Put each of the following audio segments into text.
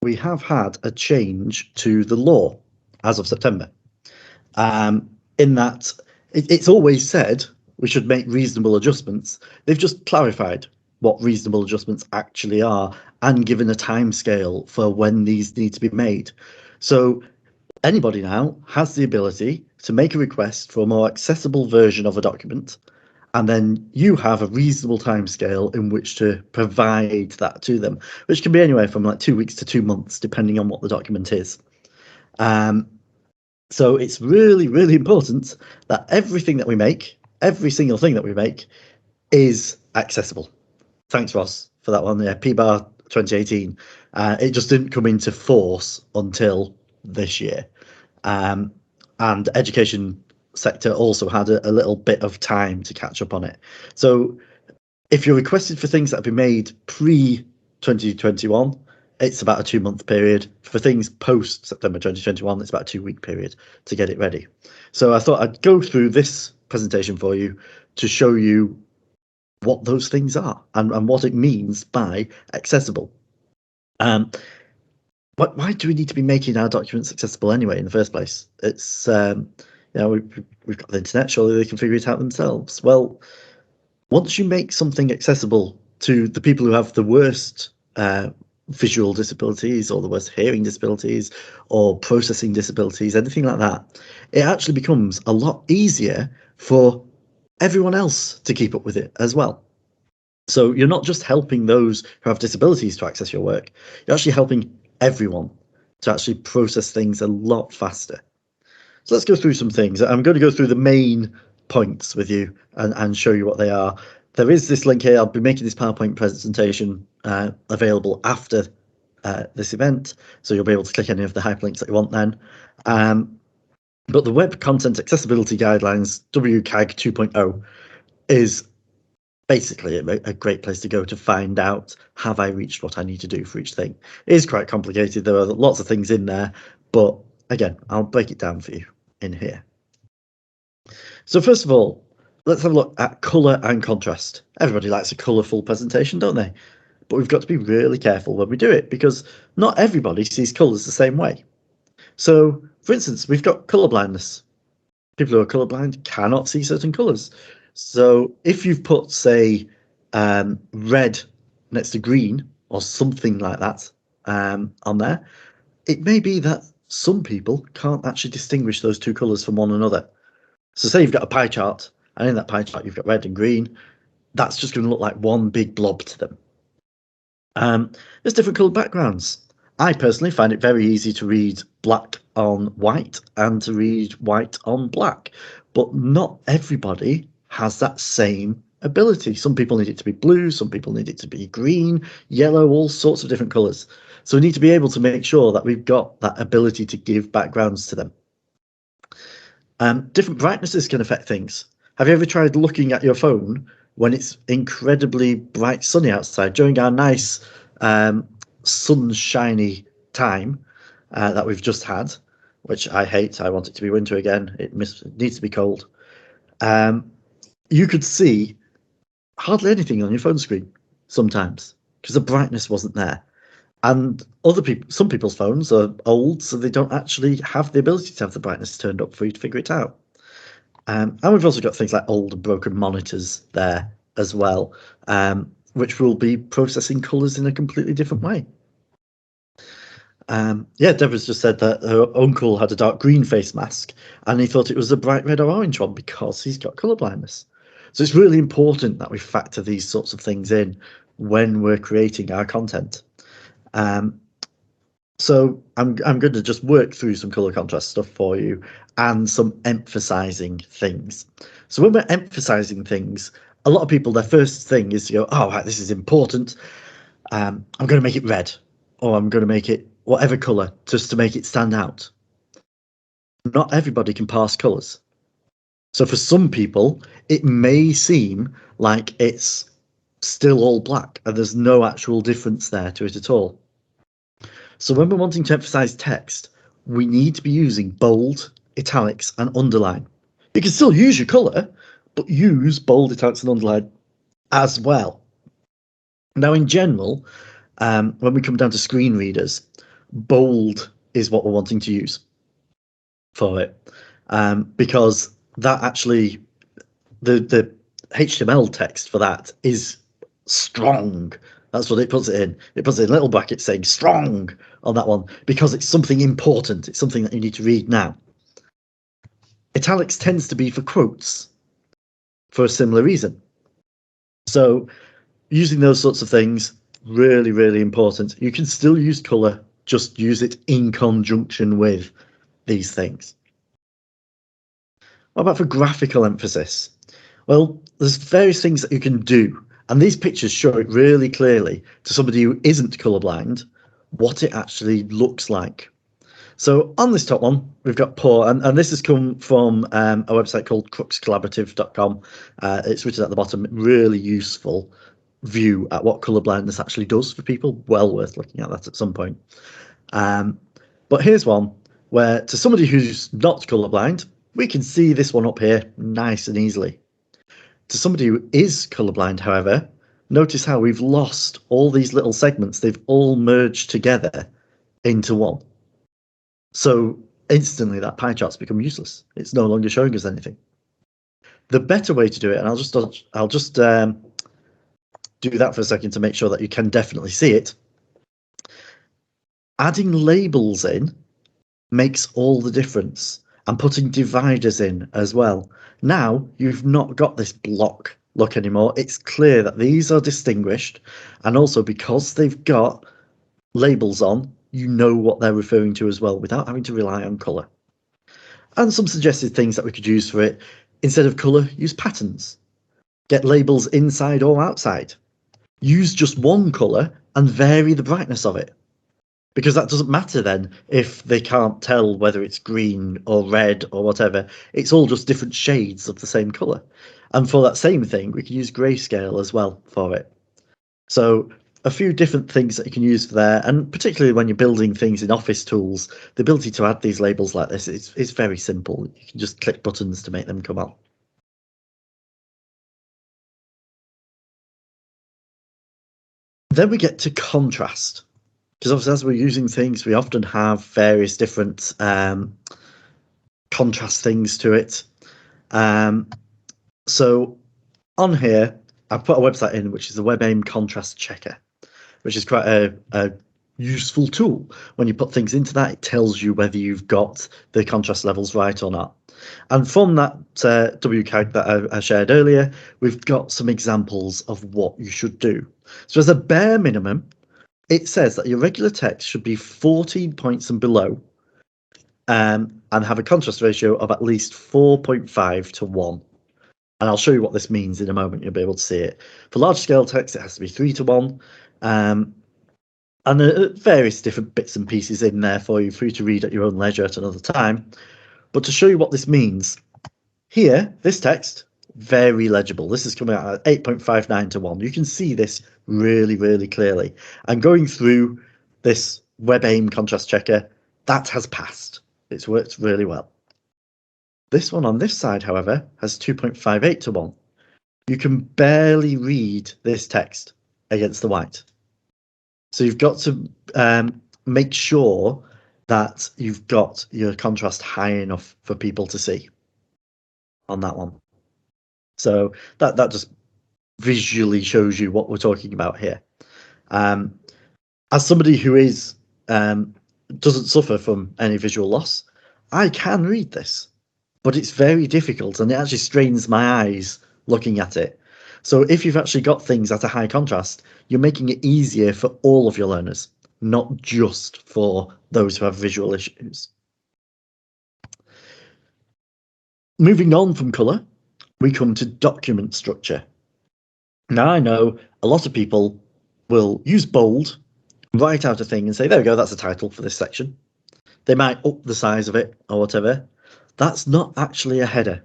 we have had a change to the law as of September. In that it's always said we should make reasonable adjustments. They've just clarified what reasonable adjustments actually are and given a timescale for when these need to be made. So anybody now has the ability to make a request for a more accessible version of a document, and then you have a reasonable timescale in which to provide that to them, which can be anywhere from like 2 weeks to 2 months, depending on what the document is. So it's really, really important that everything that we make, every single thing that we make, is accessible. Thanks, Ross, for that one. Yeah, PBAR 2018. It just didn't come into force until this year. And education sector also had a little bit of time to catch up on it. So if you're requested for things that have been made pre-2021, it's about a 2-month period. For things post September 2021, it's about a 2-week period to get it ready. So I thought I'd go through this presentation for you to show you what those things are and what it means by accessible. But why do we need to be making our documents accessible anyway in the first place? It's we've got the internet, surely they can figure it out themselves. Well, once you make something accessible to the people who have the worst visual disabilities or the worst hearing disabilities or processing disabilities, anything like that, it actually becomes a lot easier for everyone else to keep up with it as well. So you're not just helping those who have disabilities to access your work, you're actually helping everyone to actually process things a lot faster. So let's go through some things. I'm going to go through the main points with you and show you what they are. There is this link here. I'll be making this PowerPoint presentation available after this event, so you'll be able to click any of the hyperlinks that you want then. But the Web Content Accessibility Guidelines, WCAG 2.0, is basically a great place to go to find out, have I reached what I need to do for each thing? It is quite complicated. There are lots of things in there, but again, I'll break it down for you in here. So first of all, let's have a look at colour and contrast. Everybody likes a colourful presentation, don't they? But we've got to be really careful when we do it because not everybody sees colours the same way. So, for instance, we've got colour blindness. People who are colourblind cannot see certain colours. So if you've put, say, red next to green or something like that on there, it may be that some people can't actually distinguish those two colours from one another. So say you've got a pie chart, and in that pie chart you've got red and green. That's just going to look like one big blob to them. There's different coloured backgrounds. I personally find it very easy to read black on white and to read white on black, but not everybody has that same ability. Some people need it to be blue, some people need it to be green, yellow, all sorts of different colours. So we need to be able to make sure that we've got that ability to give backgrounds to them. Different brightnesses can affect things. Have you ever tried looking at your phone when it's incredibly bright sunny outside during our nice sunshiny time that we've just had, which I hate? I want it to be winter again. It needs to be cold. You could see hardly anything on your phone screen sometimes because the brightness wasn't there. And some people's phones are old, so they don't actually have the ability to have the brightness turned up for you to figure it out. And we've also got things like old and broken monitors there as well, which will be processing colours in a completely different way. Deborah's just said that her uncle had a dark green face mask and he thought it was a bright red or orange one because he's got colour blindness. So it's really important that we factor these sorts of things in when we're creating our content. So I'm going to just work through some colour contrast stuff for you and some emphasising things. So when we're emphasising things, a lot of people, their first thing is to go, oh, right, this is important. I'm going to make it red, or I'm going to make it whatever colour just to make it stand out. Not everybody can parse colours. So for some people, it may seem like it's still all black and there's no actual difference there to it at all. So when we're wanting to emphasize text, we need to be using bold, italics, and underline. You can still use your colour, but use bold, italics, and underline as well. Now, in general, when we come down to screen readers, bold is what we're wanting to use for it, because that actually, the HTML text for that is strong. That's what it puts it in. It puts it in little brackets saying strong on that one because it's something important. It's something that you need to read now. Italics tends to be for quotes for a similar reason. So using those sorts of things, really, really important. You can still use colour, just use it in conjunction with these things. What about for graphical emphasis? Well, there's various things that you can do, and these pictures show it really clearly to somebody who isn't colourblind what it actually looks like. So on this top one, we've got poor, and this has come from a website called cruxcollaborative.com. It's written at the bottom, really useful view at what colour blindness actually does for people. Well worth looking at that at some point. But here's one where, to somebody who's not colourblind, we can see this one up here nice and easily. To somebody who is colourblind, however, notice how we've lost all these little segments. They've all merged together into one. So instantly that pie chart's become useless. It's no longer showing us anything. The better way to do it, and I'll just do that for a second to make sure that you can definitely see it. Adding labels in makes all the difference, and putting dividers in as well. Now you've not got this block look anymore. It's clear that these are distinguished, and also because they've got labels on, you know what they're referring to as well without having to rely on colour. And some suggested things that we could use for it: instead of colour, use patterns. Get labels inside or outside. Use just one colour and vary the brightness of it, because that doesn't matter then if they can't tell whether it's green or red or whatever. It's all just different shades of the same colour. And for that same thing, we can use grayscale as well for it. So a few different things that you can use for there, and particularly when you're building things in Office tools, the ability to add these labels like this is very simple. You can just click buttons to make them come up. Then we get to contrast, because obviously as we're using things, we often have various different contrast things to it. So on here, I've put a website in, which is the WebAIM Contrast Checker, which is quite a useful tool. When you put things into that, it tells you whether you've got the contrast levels right or not. And from that WCAG that I shared earlier, we've got some examples of what you should do. So as a bare minimum, it says that your regular text should be 14 points and below, and have a contrast ratio of at least 4.5 to 1. And I'll show you what this means in a moment. You'll be able to see it. For large scale text, it has to be 3 to 1. And various different bits and pieces in there for you to read at your own leisure at another time. But to show you what this means, here, this text, very legible. This is coming out at 8.59 to 1. You can see this really, really clearly. And going through this WebAIM contrast checker, that has passed. It's worked really well. This one on this side, however, has 2.58 to 1. You can barely read this text against the white. So you've got to make sure that you've got your contrast high enough for people to see on that one. So that just visually shows you what we're talking about here. As somebody who is doesn't suffer from any visual loss, I can read this, but it's very difficult and it actually strains my eyes looking at it. So if you've actually got things at a high contrast, you're making it easier for all of your learners, not just for those who have visual issues. Moving on from colour, we come to document structure. Now I know a lot of people will use bold, write out a thing and say, there we go, that's a title for this section. They might up the size of it or whatever. That's not actually a header.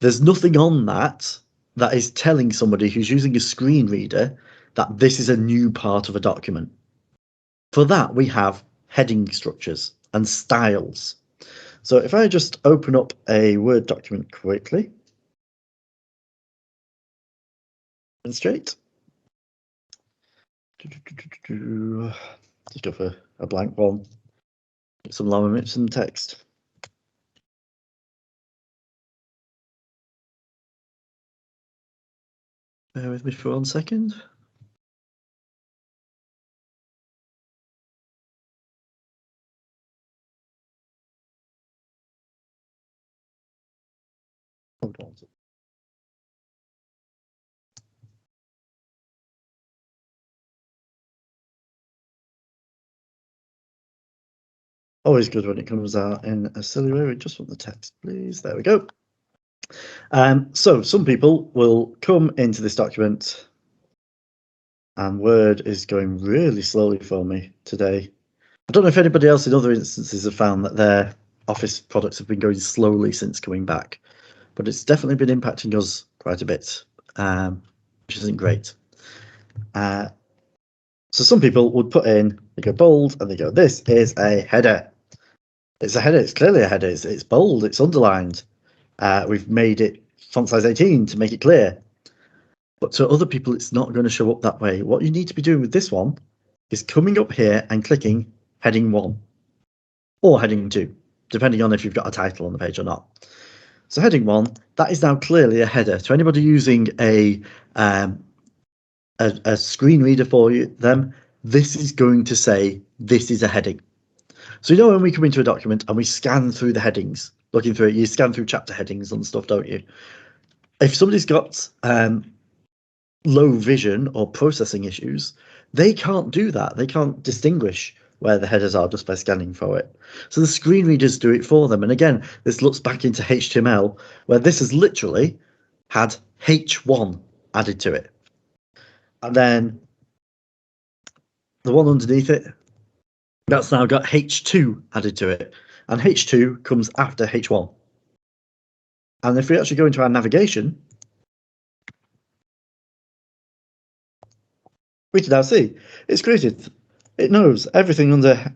There's nothing on that that is telling somebody who's using a screen reader that this is a new part of a document. For that, we have heading structures and styles. So if I just open up a Word document quickly, and straight, just go for a blank one. Get some long image, some text. Bear with me for 1 second. Hold on. Always good when it comes out in a silly way. We just want the text, please. There we go. So some people will come into this document, and Word is going really slowly for me today. I don't know if anybody else in other instances have found that their Office products have been going slowly since coming back, but it's definitely been impacting us quite a bit, which isn't great. So some people would put in, they go bold, and they go, this is a header. It's a header, it's clearly a header, it's bold, it's underlined. We've made it font size 18 to make it clear. But to other people, it's not going to show up that way. What you need to be doing with this one is coming up here and clicking heading 1 or heading 2, depending on if you've got a title on the page or not. So heading 1, that is now clearly a header. To anybody using a screen reader for them, this is going to say this is a heading. So you know when we come into a document and we scan through the headings, looking through it, you scan through chapter headings and stuff, don't you? If somebody's got low vision or processing issues, they can't do that. They can't distinguish where the headers are just by scanning for it. So the screen readers do it for them. And again, this looks back into HTML, where this has literally had H1 added to it. And then the one underneath it, that's now got H2 added to it. And H2 comes after H1. And if we actually go into our navigation, we can now see it's created. It knows everything under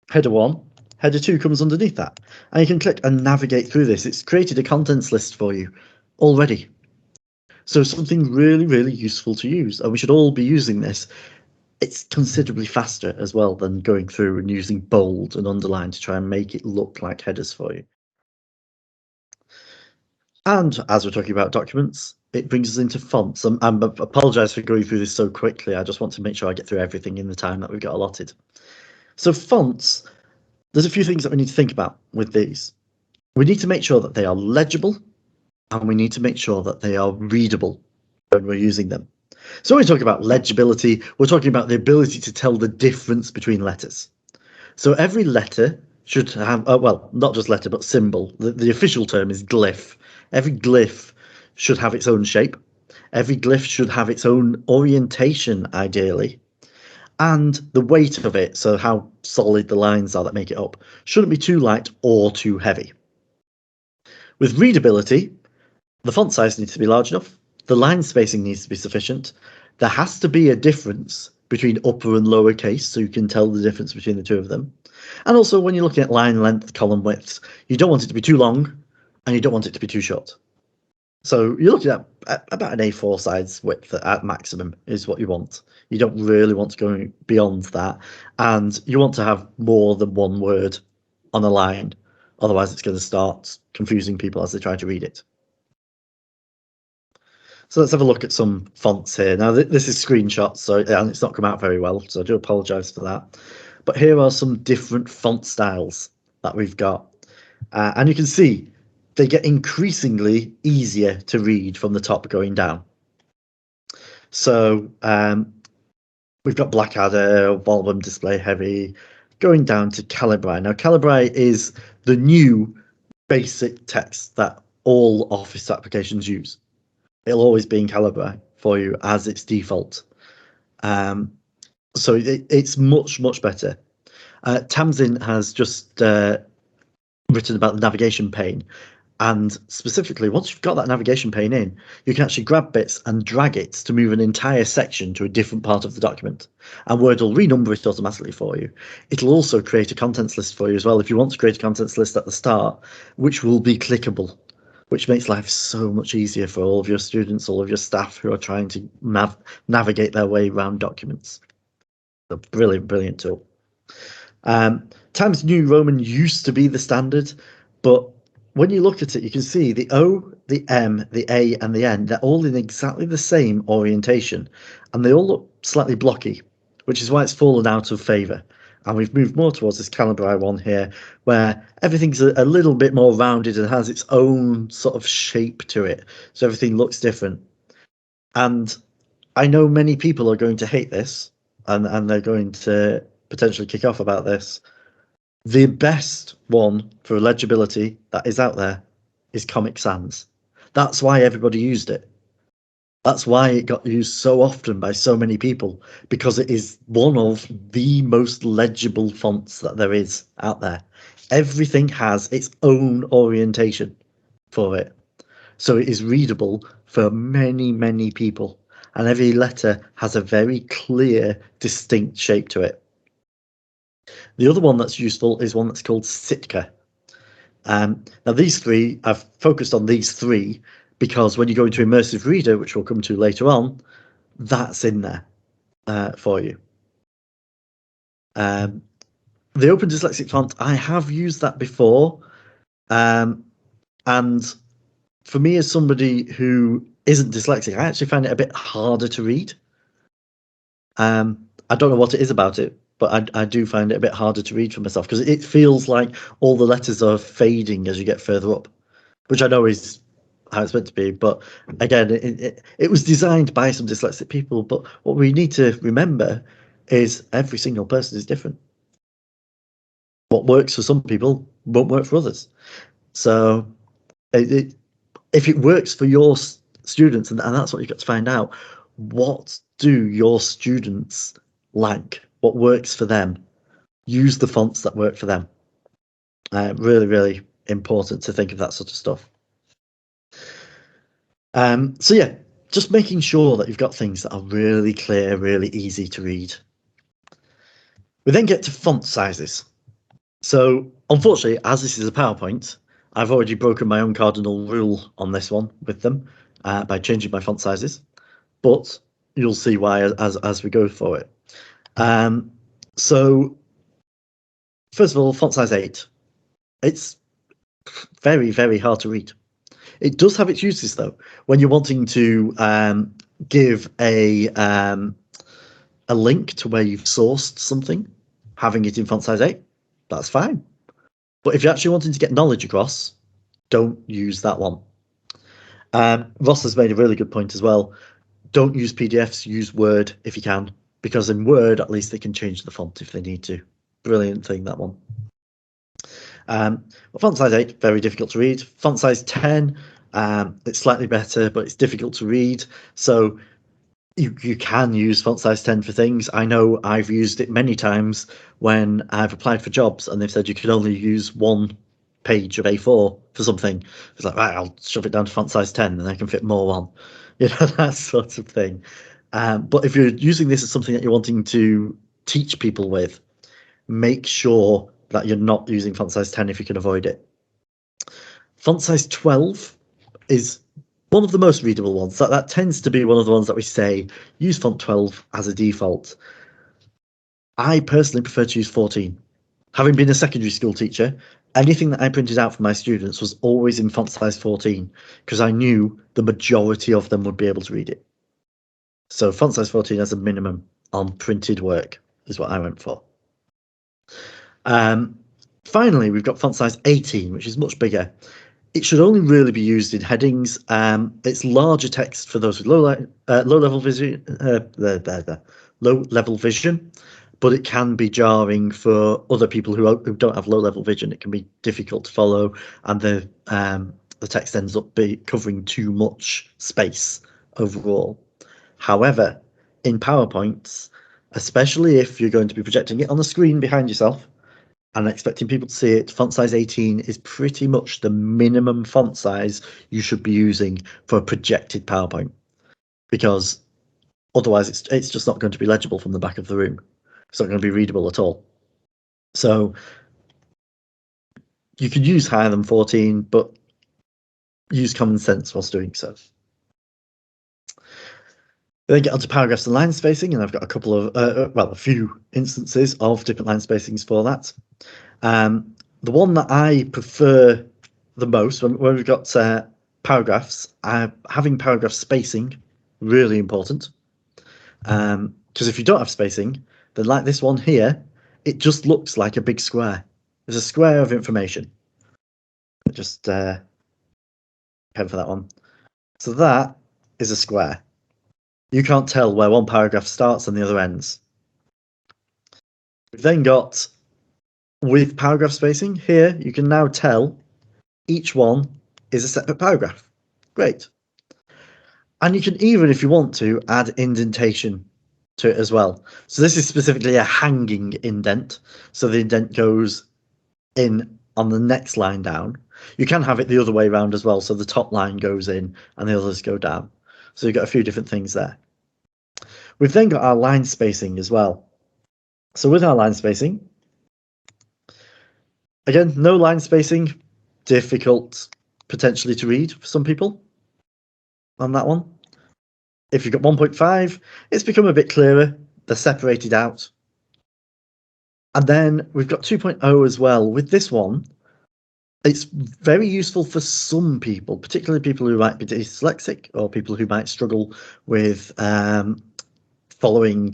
header 1. Header 2 comes underneath that. And you can click and navigate through this. It's created a contents list for you already. So something really, really useful to use. And we should all be using this. It's considerably faster as well than going through and using bold and underline to try and make it look like headers for you. And as we're talking about documents, it brings us into fonts. I apologise for going through this so quickly. I just want to make sure I get through everything in the time that we've got allotted. So fonts, there's a few things that we need to think about with these. We need to make sure that they are legible, and we need to make sure that they are readable when we're using them. So when we talk about legibility, we're talking about the ability to tell the difference between letters. So every letter should have, well, not just letter, but symbol. The official term is glyph. Every glyph should have its own shape. Every glyph should have its own orientation, ideally. And the weight of it, so how solid the lines are that make it up, shouldn't be too light or too heavy. With readability, the font size needs to be large enough. The line spacing needs to be sufficient. There has to be a difference between upper and lower case, so you can tell the difference between the two of them. And also, when you're looking at line length, column widths, you don't want it to be too long, and you don't want it to be too short. So you're looking at about an A4 size width at maximum is what you want. You don't really want to go beyond that, and you want to have more than one word on a line. Otherwise, it's going to start confusing people as they try to read it. So let's have a look at some fonts here. Now, this is screenshots, so and it's not come out very well, so I do apologise for that. But here are some different font styles that we've got. And you can see they get increasingly easier to read from the top going down. So we've got Blackadder, Volume Display Heavy, going down to Calibri. Now, Calibri is the new basic text that all Office applications use. It'll always be in Calibri for you as its default. So it's much, much better. Tamsin has just written about the navigation pane. And specifically, once you've got that navigation pane in, you can actually grab bits and drag it to move an entire section to a different part of the document. And Word will renumber it automatically for you. It'll also create a contents list for you as well if you want to create a contents list at the start, which will be clickable, which makes life so much easier for all of your students, all of your staff who are trying to navigate their way around documents. A brilliant, brilliant tool. Times New Roman used to be the standard, but when you look at it, you can see the O, the M, the A, and the N, they're all in exactly the same orientation, and they all look slightly blocky, which is why it's fallen out of favour. And we've moved more towards this Calibri one here, where everything's a little bit more rounded and has its own sort of shape to it, so everything looks different. And I know many people are going to hate this, and they're going to potentially kick off about this. The best one for legibility that is out there is Comic Sans. That's why everybody used it. That's why it got used so often by so many people, because it is one of the most legible fonts that there is out there. Everything has its own orientation for it. So it is readable for many, many people. And every letter has a very clear, distinct shape to it. The other one that's useful is one that's called Sitka. Now, these three, I've focused on these three because when you go into Immersive Reader, which we'll come to later on, that's in there for you. The Open Dyslexic font, I have used that before. And for me, as somebody who isn't dyslexic, I actually find it a bit harder to read. I don't know what it is about it, but I do find it a bit harder to read for myself because it feels like all the letters are fading as you get further up, which I know is how it's meant to be. But again, it was designed by some dyslexic people. But what we need to remember is every single person is different. What works for some people won't work for others. So if it works for your students, and that's what you've got to find out, what do your students like? What works for them? Use the fonts that work for them. Really, really important to think of that sort of stuff. So yeah, just making sure that you've got things that are really clear, really easy to read. We then get to font sizes. So unfortunately, as this is a PowerPoint, I've already broken my own cardinal rule on this one with them by changing my font sizes, but you'll see why as we go for it. So first of all, font size 8. It's very, very hard to read. It does have its uses though. When you're wanting to give a link to where you've sourced something, having it in font size 8, that's fine. But if you're actually wanting to get knowledge across, don't use that one. Ross has made a really good point as well. Don't use PDFs, use Word if you can, because in Word, at least they can change the font if they need to. Brilliant thing, that one. Font size 8, very difficult to read. Font size 10, it's slightly better, but it's difficult to read. So you can use font size 10 for things. I know I've used it many times when I've applied for jobs and they've said you can only use one page of A4 for something. It's like, right, I'll shove it down to font size 10 and I can fit more on. That sort of thing. But if you're using this as something that you're wanting to teach people with, make sure that you're not using font size 10 if you can avoid it. Font size 12 is one of the most readable ones. That tends to be one of the ones that we say use font 12 as a default. I personally prefer to use 14. Having been a secondary school teacher, anything that I printed out for my students was always in font size 14 because I knew the majority of them would be able to read it. So font size 14 as a minimum on printed work is what I went for. Finally, we've got font size 18, which is much bigger. It should only really be used in headings. It's larger text for those with low level vision, low level vision, but it can be jarring for other people who don't have low level vision. It can be difficult to follow, and the text ends up covering too much space overall. However, in PowerPoints, especially if you're going to be projecting it on the screen behind yourself and expecting people to see it, font size 18 is pretty much the minimum font size you should be using for a projected PowerPoint, because otherwise it's just not going to be legible from the back of the room. It's not going to be readable at all. So you could use higher than 14, but use common sense whilst doing so. We then get onto paragraphs and line spacing, and I've got a couple of, a few instances of different line spacings for that. The one that I prefer the most when we've got paragraphs, having paragraph spacing, really important. Because if you don't have spacing, then like this one here, it just looks like a big square. There's a square of information. Just pen for that one. So that is a square. You can't tell where one paragraph starts and the other ends. We've then got, with paragraph spacing, here you can now tell each one is a separate paragraph. Great. And you can even, if you want to, add indentation to it as well. So this is specifically a hanging indent. So the indent goes in on the next line down. You can have it the other way around as well. So the top line goes in and the others go down. So you've got a few different things there. We've then got our line spacing as well. So with our line spacing, again, no line spacing, difficult potentially to read for some people on that one. If you've got 1.5, it's become a bit clearer. They're separated out. And then we've got 2.0 as well. With this one, it's very useful for some people, particularly people who might be dyslexic or people who might struggle with following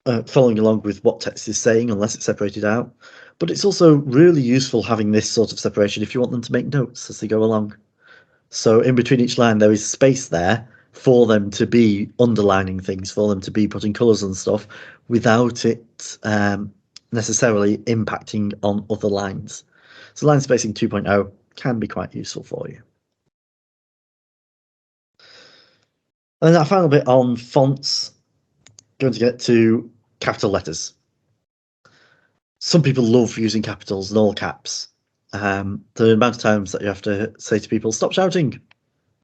along with what text is saying unless it's separated out. But it's also really useful having this sort of separation if you want them to make notes as they go along. So in between each line, there is space there for them to be underlining things, for them to be putting colours and stuff without it necessarily impacting on other lines. So line spacing 2.0 can be quite useful for you. And then that final bit on fonts, going to get to capital letters. Some people love using capitals and all caps. The amount of times that you have to say to people, stop shouting,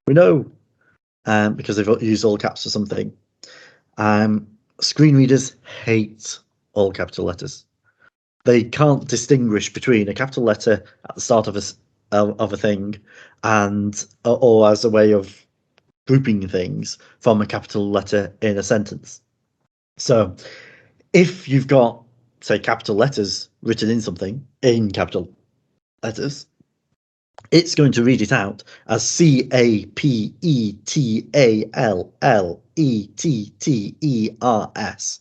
we know, because they've used all caps for something. Screen readers hate all capital letters. They can't distinguish between a capital letter at the start of a thing and or as a way of grouping things from a capital letter in a sentence. So if you've got, say, capital letters written in something in capital letters, it's going to read it out as CAPETALLETTERS.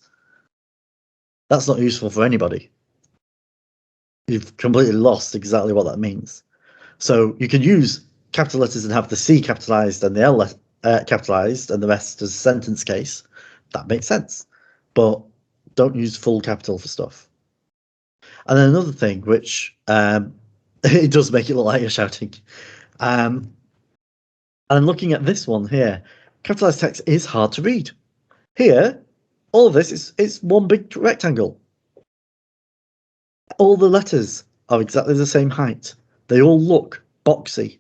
That's not useful for anybody. You've completely lost exactly what that means. So you can use capital letters and have the C capitalized and the L capitalized and the rest as a sentence case. That makes sense. But don't use full capital for stuff. And then another thing, which it does make it look like you're shouting. And looking at this one here, capitalized text is hard to read. Here, all of this is one big rectangle. All the letters are exactly the same height. They all look boxy.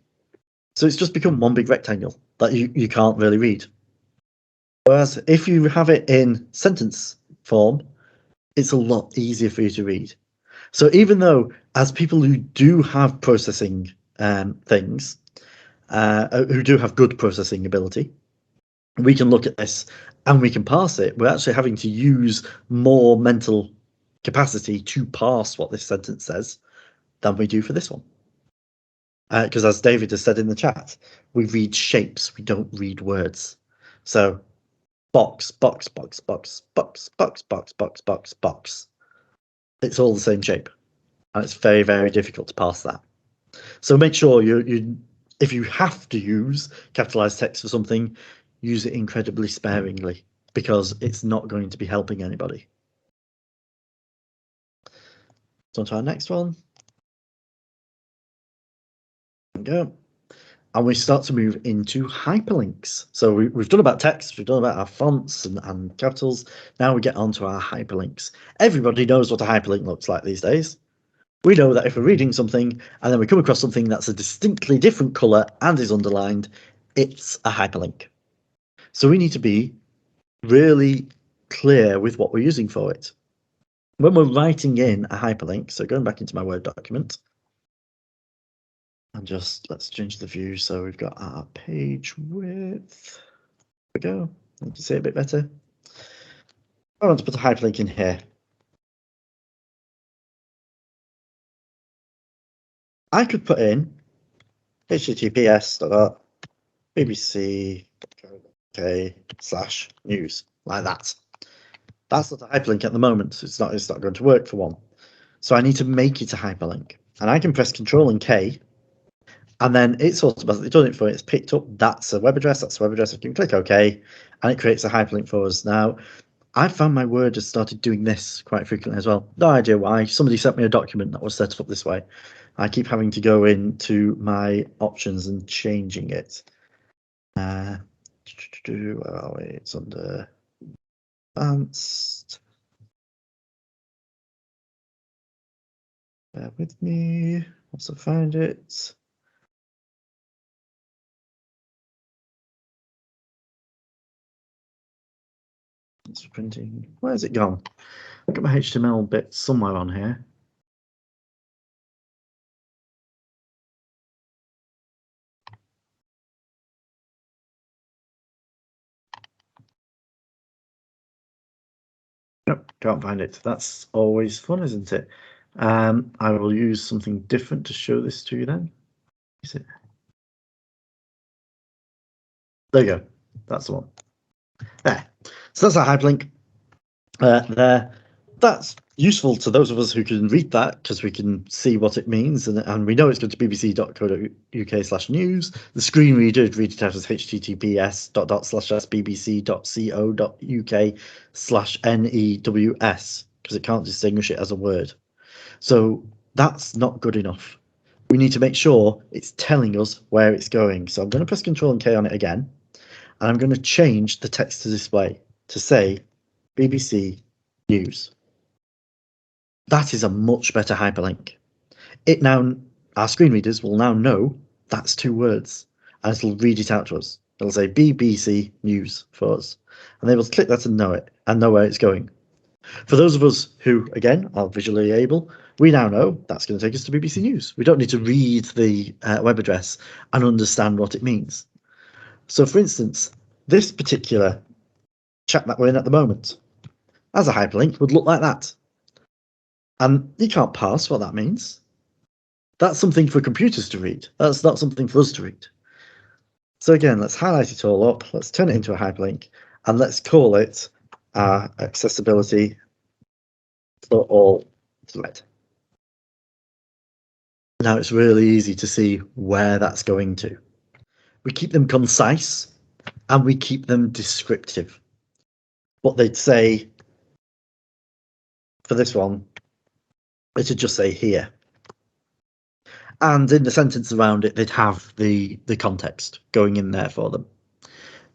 So it's just become one big rectangle that you can't really read. Whereas if you have it in sentence form, it's a lot easier for you to read. So even though, as people who do have processing things, who do have good processing ability, we can look at this and we can parse it. We're actually having to use more mental capacity to parse what this sentence says than we do for this one. Because as David has said in the chat, we read shapes, we don't read words. So box, box, box, box, box, box, box, box, box, box. It's all the same shape. And it's very, very difficult to parse that. So make sure you if you have to use capitalized text for something, use it incredibly sparingly because it's not going to be helping anybody. So on to our next one. There we go. And we start to move into hyperlinks. So we've done about text, we've done about our fonts and capitals. Now we get onto our hyperlinks. Everybody knows what a hyperlink looks like these days. We know that if we're reading something and then we come across something that's a distinctly different colour and is underlined, it's a hyperlink. So we need to be really clear with what we're using for it. When we're writing in a hyperlink, so going back into my Word document, And just let's change the view so we've got our page width. There we go. You can see it a bit better. I want to put a hyperlink in here. I could put in https://bbc.co.uk/news like that. That's not a hyperlink at the moment. So it's not going to work for one. So I need to make it a hyperlink, and I can press Control and K, and then it's automatically done it for it. It's picked up. That's a web address. That's a web address. I can click OK, and it creates a hyperlink for us. Now, I found my Word has started doing this quite frequently as well. No idea why. Somebody sent me a document that was set up this way. I keep having to go into my options and changing it. Where are we? It's under advanced. Bear with me. Once I find it. It's printing. Where's it gone? I've got my HTML bit somewhere on here. Nope, can't find it. That's always fun, isn't it? I will use something different to show this to you then. Is it? There you go. That's the one. There. So that's our hyperlink there. That's useful to those of us who can read that because we can see what it means, and we know it's going to bbc.co.uk/news. The screen reader would read it out as https://bbc.co.uk/news because it can't distinguish it as a word. So that's not good enough. We need to make sure it's telling us where it's going. So I'm going to press Control and K on it again, and I'm going to change the text to display to say BBC News. That is a much better hyperlink. Our screen readers will now know that's two words, and it'll read it out to us. It'll say BBC News for us, and they will click that and know it, and know where it's going. For those of us who, again, are visually able, we now know that's going to take us to BBC News. We don't need to read the web address and understand what it means. So, for instance, this particular chat that we're in at the moment, as a hyperlink, would look like that. And you can't parse what that means. That's something for computers to read. That's not something for us to read. So again, let's highlight it all up. Let's turn it into a hyperlink, and let's call it accessibility for all thread. Now it's really easy to see where that's going to. We keep them concise and we keep them descriptive. What they'd say for this one, it should just say here. And in the sentence around it, they'd have the context going in there for them.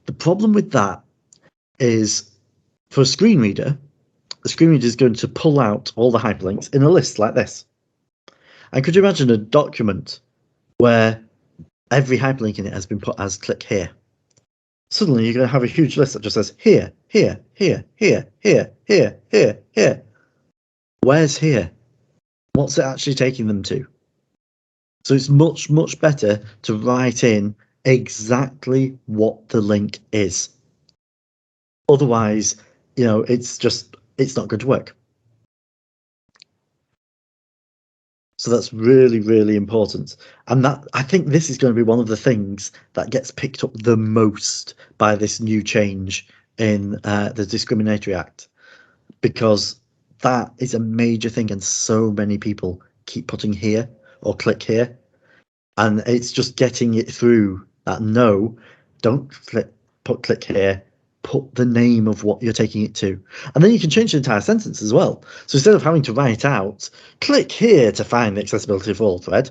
The problem with that is for a screen reader, the screen reader is going to pull out all the hyperlinks in a list like this. And could you imagine a document where every hyperlink in it has been put as click here? Suddenly you're going to have a huge list that just says here, here, here, here, here, here, here, here. Where's here? What's it actually taking them to? So it's much, much better to write in exactly what the link is. Otherwise, it's not going to work. So that's really, really important. And I think this is going to be one of the things that gets picked up the most by this new change in the Discriminatory Act, because that is a major thing, and so many people keep putting here or click here, and it's just getting it through that no, don't click here, put the name of what you're taking it to. And then you can change the entire sentence as well. So instead of having to write out, click here to find the accessibility for all thread,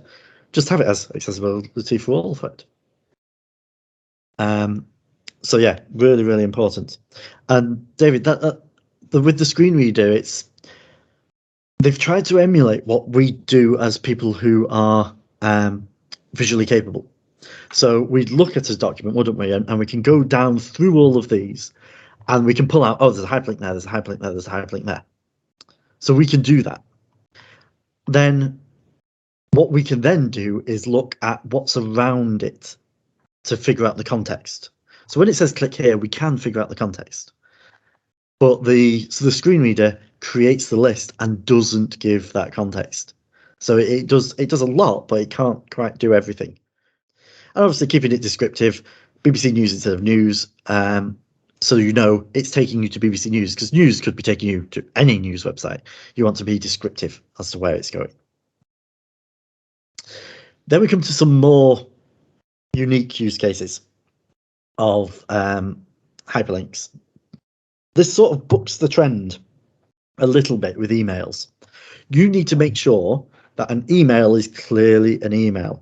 just have it as accessibility for all thread. So yeah, really, really important. And David, with the screen reader, they've tried to emulate what we do as people who are visually capable. So we'd look at a document, wouldn't we? And we can go down through all of these, and we can pull out, oh, there's a hyperlink there, there's a hyperlink there, there's a hyperlink there. So we can do that. Then What we can then do is look at what's around it to figure out the context. So when it says click here, we can figure out the context. But the screen reader creates the list and doesn't give that context. So it does a lot, but it can't quite do everything. And obviously keeping it descriptive, BBC News instead of news. So you know it's taking you to BBC News, because news could be taking you to any news website. You want to be descriptive as to where it's going. Then we come to some more unique use cases of hyperlinks. This sort of bucks the trend a little bit with emails. You need to make sure that an email is clearly an email.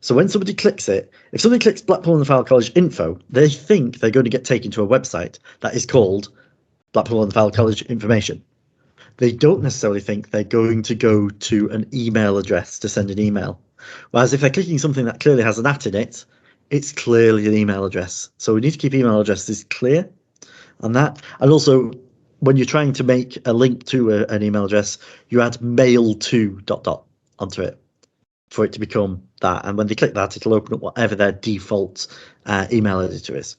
So when somebody clicks it, if somebody clicks Blackpool on the Fylde College info, they think they're going to get taken to a website that is called Blackpool on the Fylde College information. They don't necessarily think they're going to go to an email address to send an email. Whereas if they're clicking something that clearly has an @ in it, it's clearly an email address. So we need to keep email addresses clear on that. And also, when you're trying to make a link to an email address, you add mail to ... onto it for it to become that. And when they click that, it'll open up whatever their default email editor is.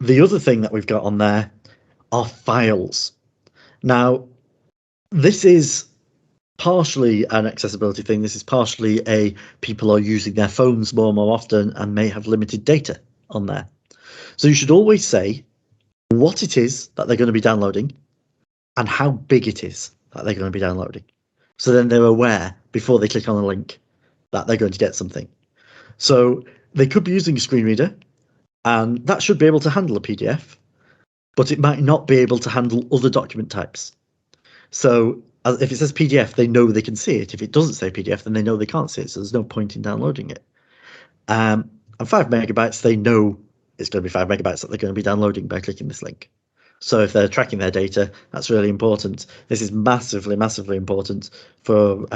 The other thing that we've got on there are files. Now, this is partially an accessibility thing. This is partially a people are using their phones more and more often and may have limited data on there. So you should always say what it is that they're going to be downloading and how big it is that they're going to be downloading. So then they're aware before they click on a link that they're going to get something. So they could be using a screen reader, and that should be able to handle a PDF, but it might not be able to handle other document types. So if it says PDF, they know they can see it. If it doesn't say PDF, then they know they can't see it. So there's no point in downloading it. And 5 megabytes, they know it's going to be 5 megabytes that they're going to be downloading by clicking this link. So if they're tracking their data, that's really important. This is massively, massively important for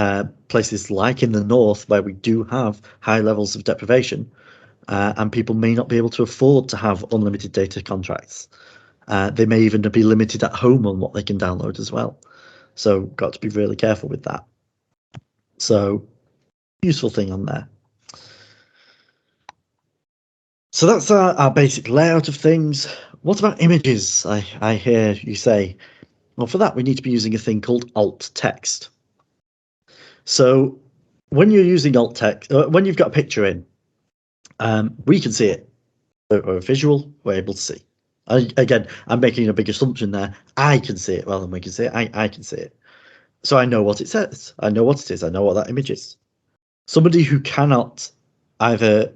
places like in the north where we do have high levels of deprivation, and people may not be able to afford to have unlimited data contracts. They may even be limited at home on what they can download as well. So got to be really careful with that. So useful thing on there. So that's our basic layout of things. What about images? I hear you say. Well, for that, we need to be using a thing called alt text. So when you're using alt text, when you've got a picture in, we can see it. Or a visual, we're able to see. Again, I'm making a big assumption there. I can see it rather than we can see it. I can see it. So I know what it says. I know what it is. I know what that image is. Somebody who cannot either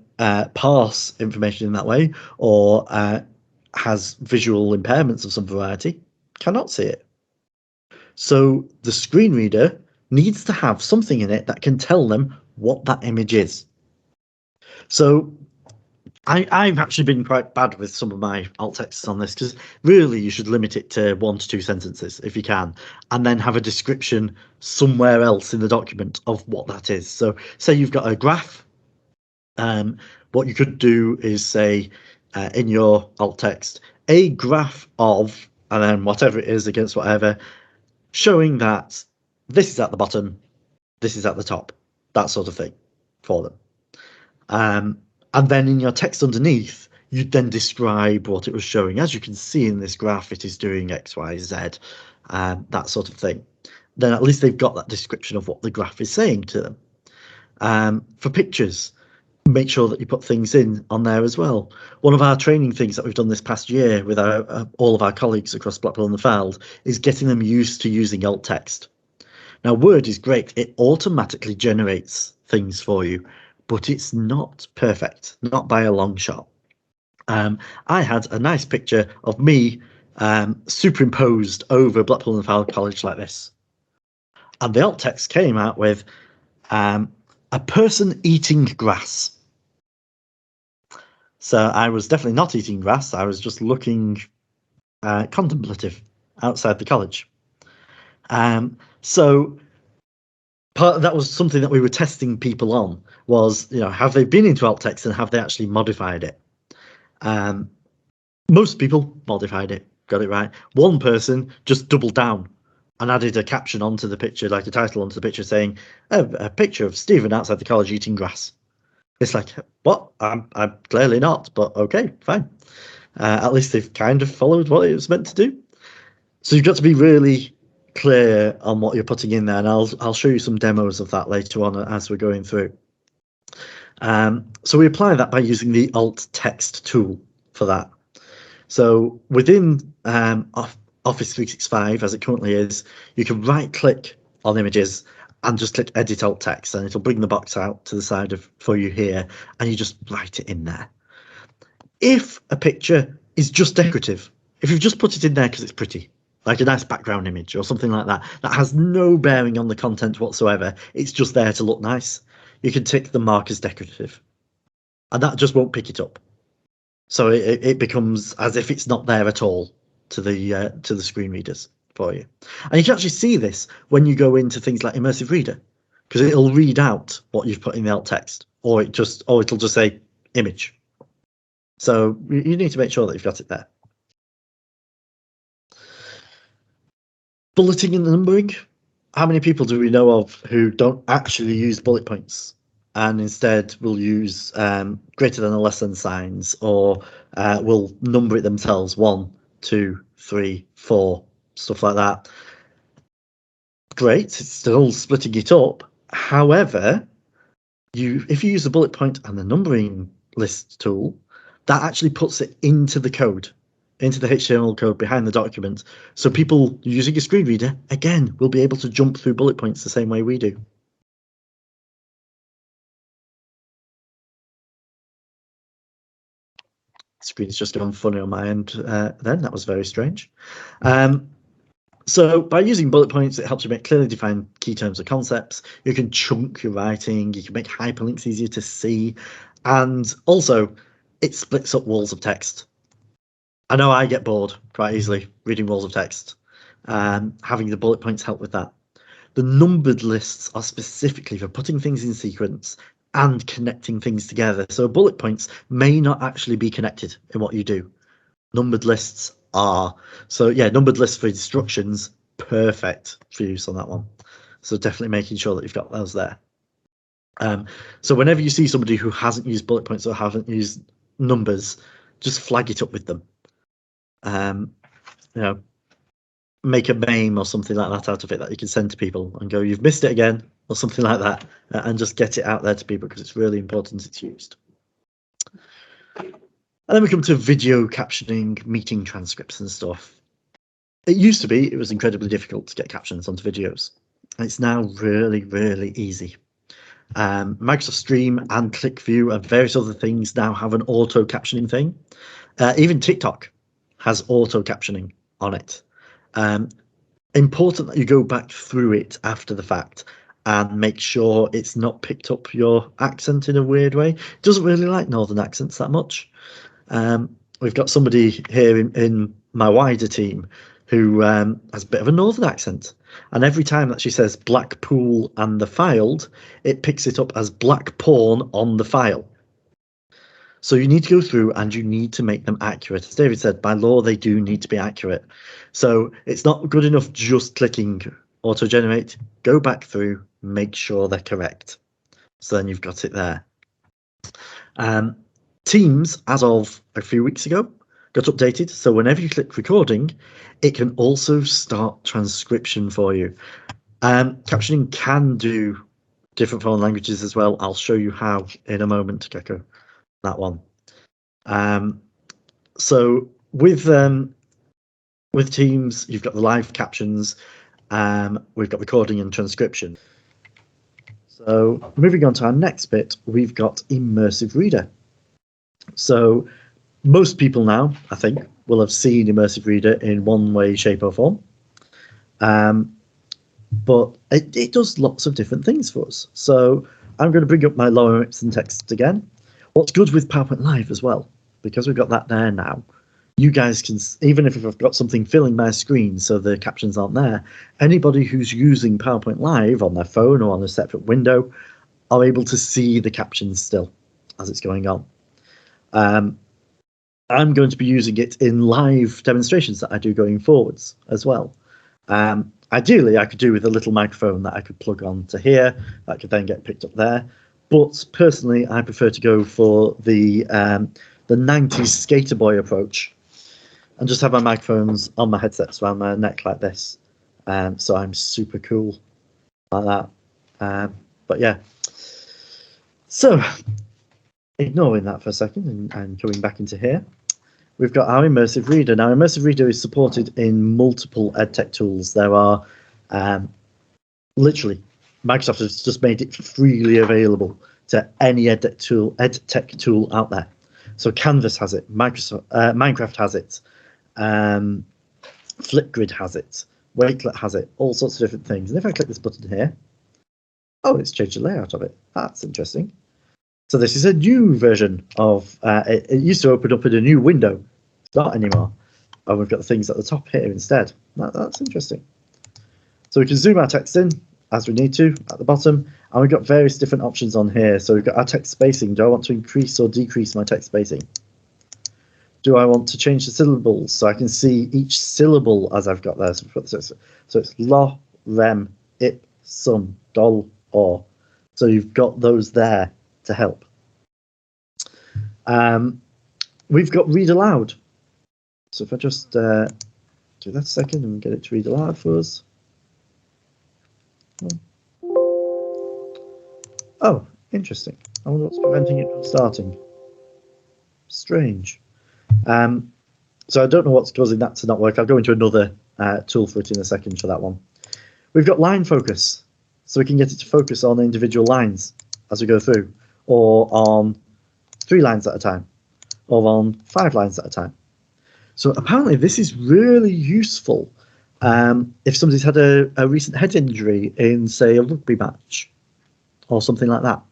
parse information in that way or has visual impairments of some variety cannot see it. So the screen reader needs to have something in it that can tell them what that image is. So I've actually been quite bad with some of my alt texts on this, because really you should limit it to 1 to 2 sentences if you can, and then have a description somewhere else in the document of what that is. So say you've got a graph, what you could do is say in your alt text, a graph of, and then whatever it is against whatever, showing that this is at the bottom, this is at the top, that sort of thing for them. And then in your text underneath, you'd then describe what it was showing. As you can see in this graph, it is doing X, Y, Z, that sort of thing. Then at least they've got that description of what the graph is saying to them. For pictures, make sure that you put things in on there as well. One of our training things that we've done this past year with all of our colleagues across Blackpool and the Fylde is getting them used to using alt text. Now, Word is great. It automatically generates things for you, but it's not perfect, not by a long shot. I had a nice picture of me superimposed over Blackpool and Fylde College like this. And the alt text came out with a person eating grass. So I was definitely not eating grass. I was just looking contemplative outside the college. So that was something that we were testing people on, was, have they been into alt text and have they actually modified it? Most people modified it, got it right. One person just doubled down and added a caption onto the picture, like a title onto the picture saying, a picture of Stephen outside the college eating grass. It's like, what? I'm clearly not, but okay, fine. At least they've kind of followed what it was meant to do. So you've got to be really clear on what you're putting in there, and I'll show you some demos of that later on as we're going through. So we apply that by using the alt text tool for that. So within Office 365, as it currently is, you can right click on images and just click edit alt text, and it'll bring the box out to the side for you here, and you just write it in there. If a picture is just decorative, if you've just put it in there because it's pretty, like a nice background image or something like that, that has no bearing on the content whatsoever, it's just there to look nice, you can tick the mark as decorative, and that just won't pick it up. So it becomes as if it's not there at all to the screen readers for you. And you can actually see this when you go into things like Immersive Reader, because it'll read out what you've put in the alt text, or it'll just say image. So you need to make sure that you've got it there. Bulleting and numbering. How many people do we know of who don't actually use bullet points and instead will use greater than or less than signs, or will number it themselves, 1, 2, 3, 4, stuff like that? Great, it's still splitting it up. However, if you use the bullet point and the numbering list tool, that actually puts it into the code, into the HTML code behind the document. So people using a screen reader, again, will be able to jump through bullet points the same way we do. Screen's just gone funny on my end then. That was very strange. So by using bullet points, it helps you make clearly defined key terms or concepts. You can chunk your writing. You can make hyperlinks easier to see. And also, it splits up walls of text. I know I get bored quite easily reading walls of text. Having the bullet points help with that. The numbered lists are specifically for putting things in sequence and connecting things together. So bullet points may not actually be connected in what you do. Numbered lists are. So yeah, numbered lists for instructions, perfect for use on that one. So definitely making sure that you've got those there. So whenever you see somebody who hasn't used bullet points or haven't used numbers, just flag it up with them. You know, make a meme or something like that out of it that you can send to people and go, you've missed it again, or something like that, and just get it out there to people because it's really important it's used. And then we come to video captioning, meeting transcripts and stuff. It used to be, it was incredibly difficult to get captions onto videos. It's now really, really easy. Microsoft Stream and ClickView and various other things now have an auto captioning thing. Even TikTok has auto captioning on it. Important that you go back through it after the fact and make sure it's not picked up your accent in a weird way. It doesn't really like northern accents that much. We've got somebody here in my wider team who has a bit of a northern accent, and every time that she says Blackpool and the filed, it picks it up as black porn on the file. So you need to go through and you need to make them accurate. As David said, by law, they do need to be accurate. So it's not good enough just clicking auto-generate. Go back through, make sure they're correct. So then you've got it there. Teams, as of a few weeks ago, got updated. So whenever you click recording, it can also start transcription for you. Captioning can do different foreign languages as well. I'll show you how in a moment, Gecko, that one. So with Teams, you've got the live captions. We've got recording and transcription. So moving on to our next bit, we've got Immersive Reader. So most people now, I think, will have seen Immersive Reader in one way, shape or form. But it does lots of different things for us. So I'm going to bring up my lowermix and text again. What's good with PowerPoint Live as well, because we've got that there now, you guys can, even if I've got something filling my screen so the captions aren't there, anybody who's using PowerPoint Live on their phone or on a separate window are able to see the captions still as it's going on. I'm going to be using it in live demonstrations that I do going forwards as well. Ideally, I could do with a little microphone that I could plug on to here, that could then get picked up there. But personally, I prefer to go for the 90s skater boy approach and just have my microphones on my headsets around my neck like this. So I'm super cool like that. But yeah. So ignoring that for a second and coming back into here, we've got our Immersive Reader. Now, Immersive Reader is supported in multiple EdTech tools. There are literally, Microsoft has just made it freely available to any EdTech tool out there. So Canvas has it, Minecraft has it, Flipgrid has it, Wakelet has it, all sorts of different things. And if I click this button here, oh, it's changed the layout of it. That's interesting. So this is a new version of, it used to open up in a new window. It's not anymore. And we've got the things at the top here instead. That's interesting. So we can zoom our text in as we need to at the bottom. And we've got various different options on here. So we've got our text spacing. Do I want to increase or decrease my text spacing? Do I want to change the syllables so I can see each syllable as I've got there? So it's lo, rem, ip, sum, dol, or. So you've got those there to help. We've got read aloud. So if I just do that a second and get it to read aloud for us. Oh, interesting. I wonder what's preventing it from starting. Strange. So I don't know what's causing that to not work. I'll go into another tool for it in a second for that one. We've got line focus. So we can get it to focus on individual lines as we go through, or on 3 lines at a time, or on 5 lines at a time. So apparently this is really useful if somebody's had a recent head injury in, say, a rugby match or something like that.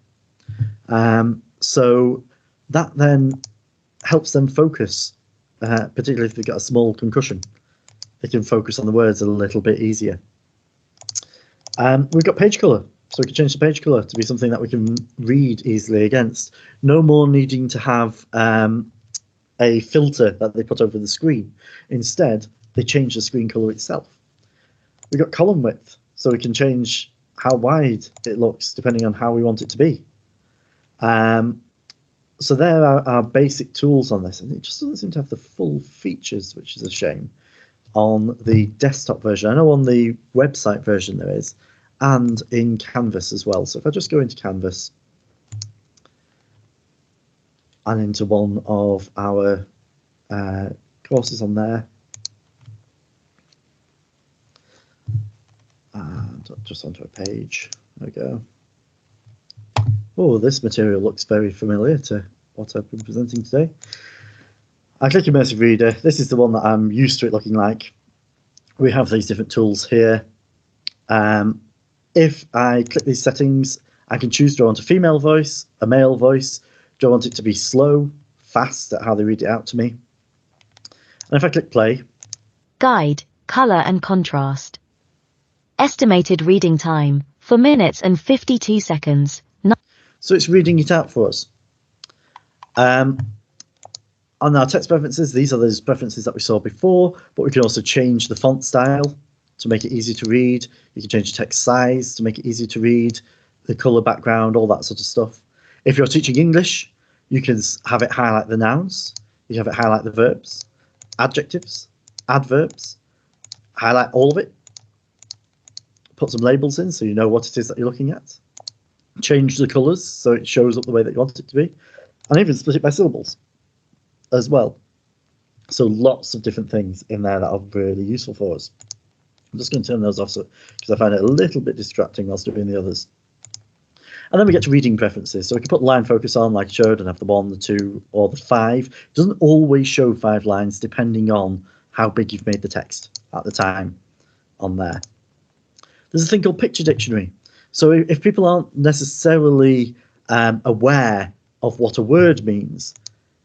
So that then helps them focus, particularly if they've got a small concussion. They can focus on the words a little bit easier. We've got page color. So we can change the page color to be something that we can read easily against. No more needing to have a filter that they put over the screen. Instead, they change the screen color itself. We've got column width, so we can change how wide it looks depending on how we want it to be. So there are our basic tools on this, and it just doesn't seem to have the full features, which is a shame, on the desktop version. I know on the website version there is, and in Canvas as well. So if I just go into Canvas and into one of our courses on there, and just onto a page, there we go. Oh, this material looks very familiar to what I've been presenting today. I click Immersive Reader. This is the one that I'm used to it looking like. We have these different tools here. If I click these settings, I can choose, do I want a female voice, a male voice? Do I want it to be slow, fast at how they read it out to me? And if I click play. Guide, color and contrast. Estimated reading time, 4 minutes and 52 seconds. So it's reading it out for us. On our text preferences, these are those preferences that we saw before, but we can also change the font style to make it easy to read. You can change the text size to make it easy to read, the color background, all that sort of stuff. If you're teaching English, you can have it highlight the nouns, you can have it highlight the verbs, adjectives, adverbs, highlight all of it, put some labels in so you know what it is that you're looking at, change the colors so it shows up the way that you want it to be, and even split it by syllables as well. So lots of different things in there that are really useful for us. I'm just going to turn those off because I find it a little bit distracting whilst doing the others. And then we get to reading preferences. So we can put line focus on like I showed and have the 1, the 2, or the 5. It doesn't always show 5 lines depending on how big you've made the text at the time on there. There's a thing called Picture Dictionary. So if people aren't necessarily aware of what a word means,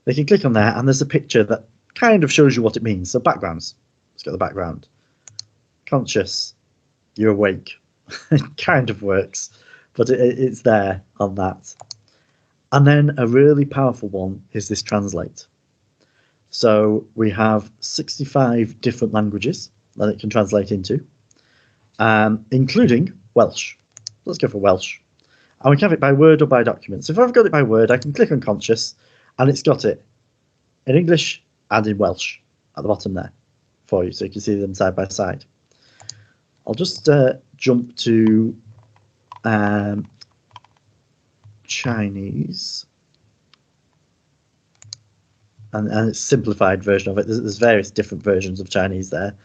they can click on there and there's a picture that kind of shows you what it means. So backgrounds, let's get the background. Conscious, you're awake. It kind of works, but it's there on that. And then a really powerful one is this translate. So we have 65 different languages that it can translate into. including Welsh. Let's go for Welsh. And we can have it by word or by document. So if I've got it by word, I can click on Conscious, and it's got it in English and in Welsh at the bottom there for you, so you can see them side by side. I'll just jump to Chinese, and it's a simplified version of it. There's various different versions of Chinese there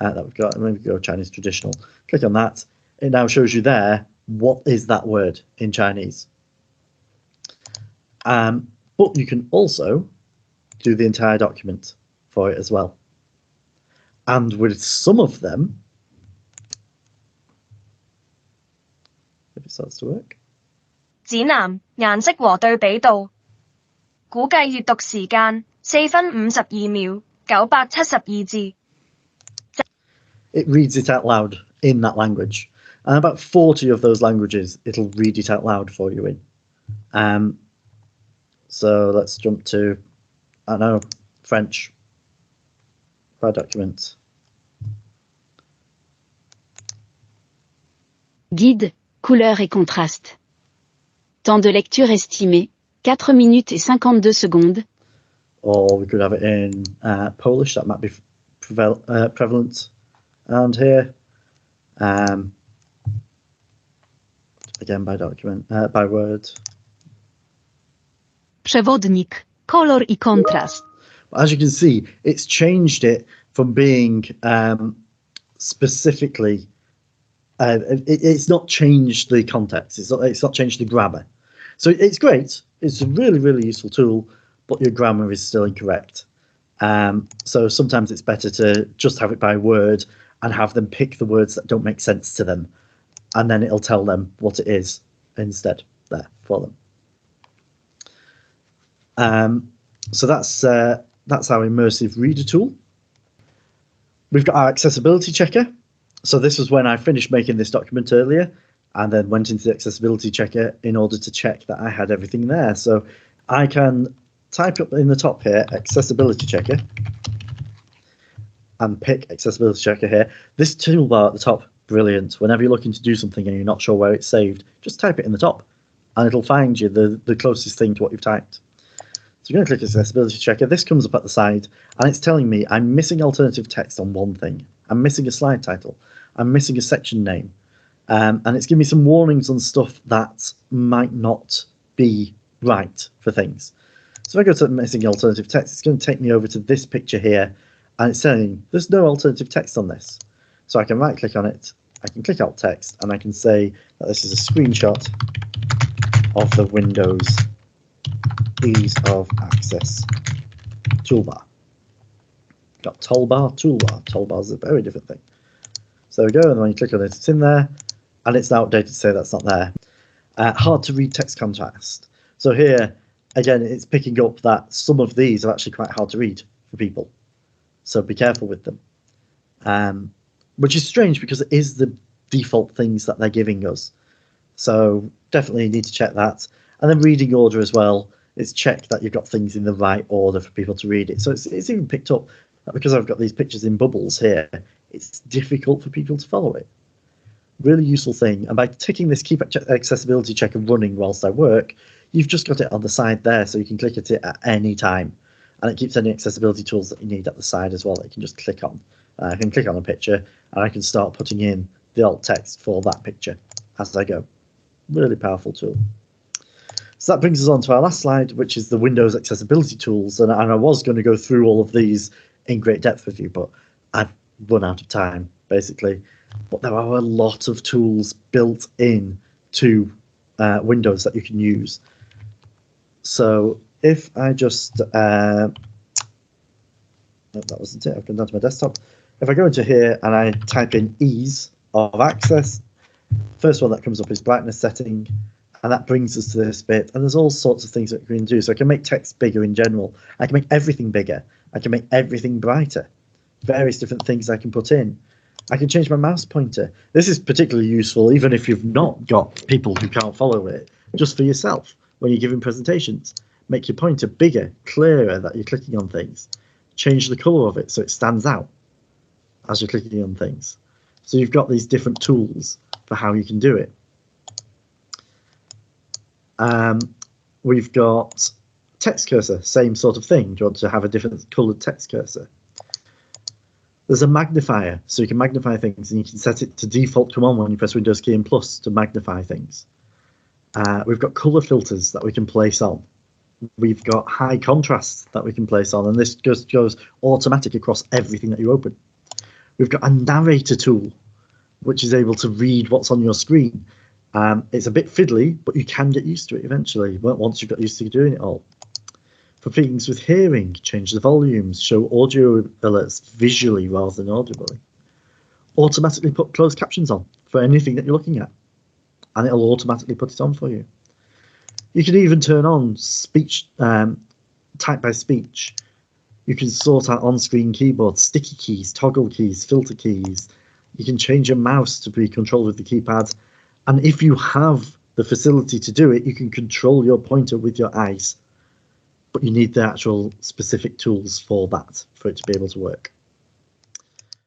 that we've got. And then we go Chinese traditional. Click on that. It now shows you there what is that word in Chinese. But you can also do the entire document for it as well. And with some of them, if it starts to work. 指南顏色和對比度，估計閱讀時間4分52秒972字。 It reads it out loud in that language. And about 40 of those languages, it'll read it out loud for you in. So let's jump to, I don't know, French. By document. Guide, couleur et contraste. Temps de lecture estimé, 4 minutes et 52 secondes. Or we could have it in Polish, that might be prevalent. And here, again by document, by word. Przewodnik, kolor i kontrast. As you can see, it's changed it from being specifically. It's not changed the context. It's not changed the grammar. So it's great. It's a really, really useful tool, but your grammar is still incorrect. So sometimes it's better to just have it by word and have them pick the words that don't make sense to them, and then it'll tell them what it is instead there for them. So that's our immersive reader tool. We've got our accessibility checker. So this was when I finished making this document earlier and then went into the accessibility checker in order to check that I had everything there. So I can type up in the top here, accessibility checker, and pick accessibility checker here. This toolbar at the top, brilliant. Whenever you're looking to do something and you're not sure where it's saved, just type it in the top and it'll find you the closest thing to what you've typed. So you're going to click accessibility checker. This comes up at the side and it's telling me I'm missing alternative text on one thing. I'm missing a slide title. I'm missing a section name. And it's giving me some warnings on stuff that might not be right for things. So if I go to missing alternative text, it's going to take me over to this picture here. And it's saying there's no alternative text on this. So I can right click on it. I can click alt text and I can say that this is a screenshot of the Windows ease of access toolbar. Got toolbar, toolbar. Toolbar is a very different thing. So there we go, and when you click on it, it's in there, and it's now updated to say that's not there. Hard to read text contrast. So here, again, it's picking up that some of these are actually quite hard to read for people. So be careful with them. Which is strange because it is the default things that they're giving us. So definitely need to check that. And then reading order as well. It's checked that you've got things in the right order for people to read it. So it's even picked up that because I've got these pictures in bubbles here, it's difficult for people to follow it. Really useful thing. And by ticking this keep accessibility checker running whilst I work, you've just got it on the side there so you can click at it at any time. And it keeps any accessibility tools that you need at the side as well that you can just click on. I can click on a picture and I can start putting in the alt text for that picture as I go. Really powerful tool. So that brings us on to our last slide, which is the Windows accessibility tools. And I was going to go through all of these in great depth with you, but I've run out of time, basically. But there are a lot of tools built in to Windows that you can use. So if I just, no, that wasn't it, I've gone down to my desktop. If I go into here and I type in ease of access, first one that comes up is brightness setting. And that brings us to this bit. And there's all sorts of things that we can do. So I can make text bigger in general. I can make everything bigger. I can make everything brighter. Various different things I can put in. I can change my mouse pointer. This is particularly useful even if you've not got people who can't follow it. Just for yourself when you're giving presentations. Make your pointer bigger, clearer that you're clicking on things. Change the colour of it so it stands out as you're clicking on things. So you've got these different tools for how you can do it. We've got text cursor, same sort of thing. Do you want to have a different coloured text cursor? There's a magnifier, so you can magnify things, and you can set it to default come on when you press Windows key and plus to magnify things. We've got colour filters that we can place on. We've got high contrast that we can place on, and this just goes automatic across everything that you open. We've got a narrator tool, which is able to read what's on your screen. It's a bit fiddly, but you can get used to it eventually, once you've got used to doing it all. For things with hearing, change the volumes, show audio alerts visually rather than audibly. Automatically put closed captions on for anything that you're looking at, and it'll automatically put it on for you. You can even turn on speech, type by speech. You can sort out on-screen keyboard, sticky keys, toggle keys, filter keys. You can change your mouse to be controlled with the keypad. And if you have the facility to do it, you can control your pointer with your eyes. But you need the actual specific tools for that, for it to be able to work.